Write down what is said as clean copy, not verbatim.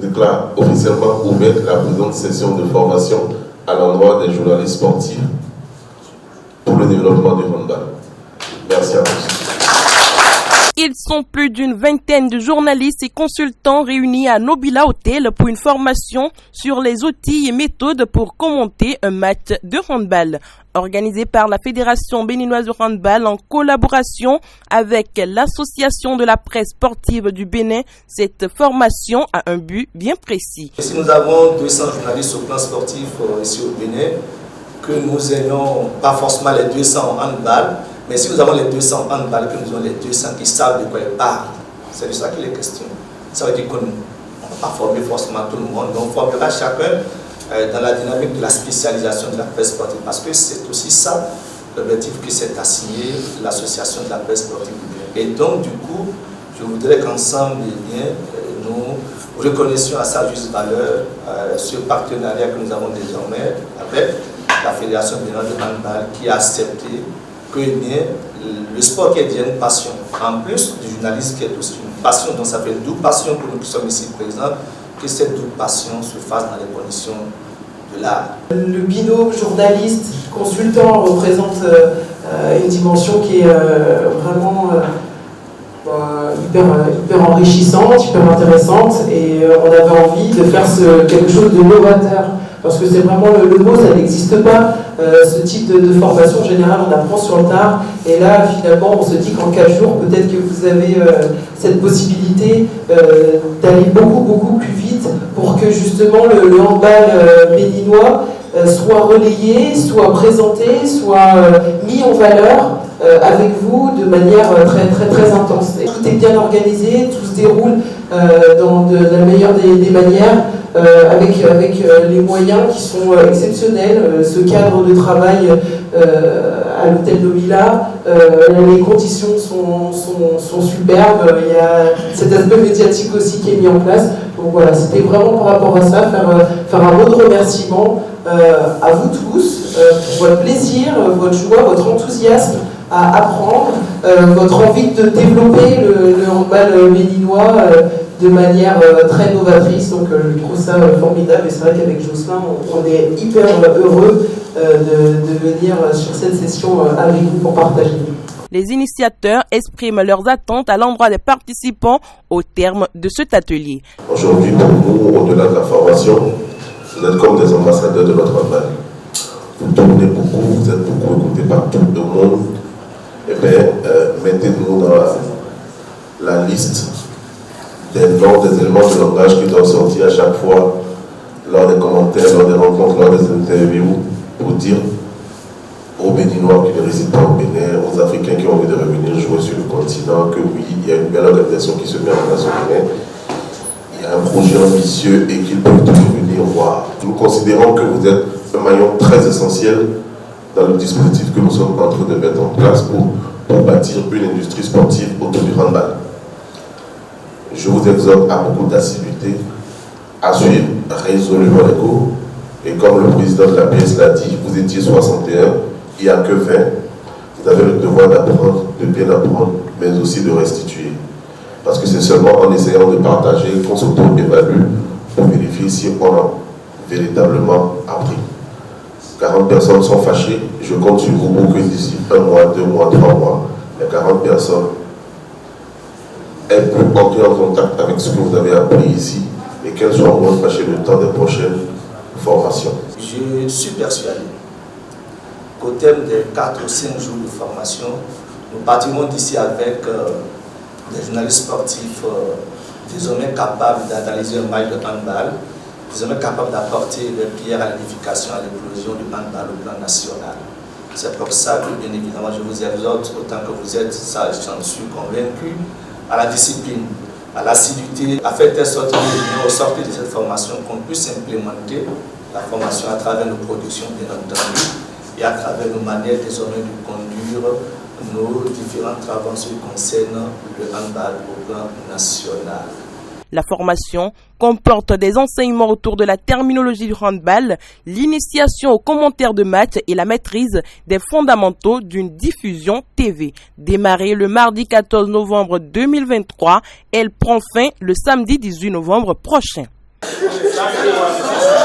déclare officiellement ouverte la présente session de formation à l'endroit des journalistes sportifs pour le développement du handball. Merci à tous. Ils sont plus d'une vingtaine de journalistes et consultants réunis à Nobila Hotel pour une formation sur les outils et méthodes pour commenter un match de handball. Organisé par la Fédération béninoise de handball en collaboration avec l'Association de la presse sportive du Bénin, cette formation a un but bien précis. Si nous avons 200 journalistes au plan sportif ici au Bénin, que nous ayons pas forcément les 200 en handball, mais si nous avons les 200 handball, que nous avons les 200 qui savent de quoi ils parlent, c'est de ça qu'il est question. Ça veut dire qu'on ne va pas former forcément tout le monde, mais on formera chacun dans la dynamique de la spécialisation de la presse sportive, parce que c'est aussi ça l'objectif qui s'est assigné l'association de la presse sportive du Bénin. Et donc du coup, je voudrais qu'ensemble nous reconnaissions à sa juste valeur ce partenariat que nous avons désormais avec la Fédération béninoise de handball qui a accepté que le sport qui est déjà une passion, en plus du journalisme qui est aussi une passion, donc ça fait une double passion pour nous qui sommes ici présents, que cette double passion se fasse dans les conditions de l'art. Le binôme journaliste-consultant représente une dimension qui est vraiment hyper enrichissante, hyper intéressante, et on avait envie de faire quelque chose de novateur. Parce que c'est vraiment le mot, ça n'existe pas. Ce type de formation, en général, on apprend sur le tard. Et là, finalement, on se dit qu'en 4 jours, peut-être que vous avez cette possibilité d'aller beaucoup plus vite pour que justement le handball béninois soit relayé, soit présenté, soit mis en valeur avec vous de manière très intense. Et tout est bien organisé, tout se déroule dans la meilleure des manières. Avec les moyens qui sont exceptionnels, ce cadre de travail à l'hôtel Nobila, les conditions sont superbes, il y a cet aspect médiatique aussi qui est mis en place. Donc voilà, c'était vraiment par rapport à ça, faire un mot de remerciement à vous tous pour votre plaisir, votre joie, votre enthousiasme à apprendre, votre envie de développer le handball béninois de manière très novatrice, donc je trouve ça formidable. Et c'est vrai qu'avec Jocelyn, on est hyper heureux de venir sur cette session avec vous pour partager. Les initiateurs expriment leurs attentes à l'endroit des participants au terme de cet atelier. Aujourd'hui, pour nous, au-delà de la formation, vous êtes comme des ambassadeurs de notre handball. Vous tournez beaucoup, vous êtes beaucoup écoutés par tout le monde. Eh bien, mettez-nous dans la liste des noms, des éléments de langage qui doivent sortir à chaque fois lors des commentaires, lors des rencontres, lors des interviews, pour dire aux Béninois qui ne résident pas au Bénin, aux Africains qui ont envie de revenir jouer sur le continent, que oui, il y a une belle organisation qui se met en place au Bénin, il y a un projet ambitieux et qu'ils peuvent toujours venir voir. Nous considérons que vous êtes un maillon très essentiel dans le dispositif que nous sommes en train de mettre en place pour bâtir une industrie sportive autour du handball. Je vous exhorte à beaucoup d'assiduité, à suivre résolument les cours. Et comme le président de la PS l'a dit, vous étiez 61, il n'y a que 20. Vous avez le devoir d'apprendre, de bien apprendre, mais aussi de restituer. Parce que c'est seulement en essayant de partager qu'on s'auto-évalue pour vérifier si on a véritablement appris. 40 personnes sont fâchées, je compte sur vous pour que d'ici 1 mois, 2 mois, 3 mois, les 40 personnes elles peuvent entrer en contact avec ce que vous avez appris ici et qu'elles soient moins fâchées le temps des prochaines formations. Je suis persuadé qu'au terme des 4 ou 5 jours de formation, nous partirons d'ici avec des journalistes sportifs désormais capables d'analyser un match de handball, désormais capables d'apporter leur pierre à l'édification, à l'éclosion du handball au plan national. C'est pour ça que, bien évidemment, je vous exhorte, autant que vous êtes sages, j'en suis convaincu, à la discipline, à l'assiduité, à faire telle sorte que, au sortir de cette formation, qu'on puisse implémenter la formation à travers nos productions, bien entendu, et à travers nos manières désormais de conduire nos différents travaux en ce qui concerne le handball au plan national. La formation comporte des enseignements autour de la terminologie du handball, l'initiation aux commentaires de match et la maîtrise des fondamentaux d'une diffusion TV. Démarrée le mardi 14 novembre 2023, elle prend fin le samedi 18 novembre prochain. Merci.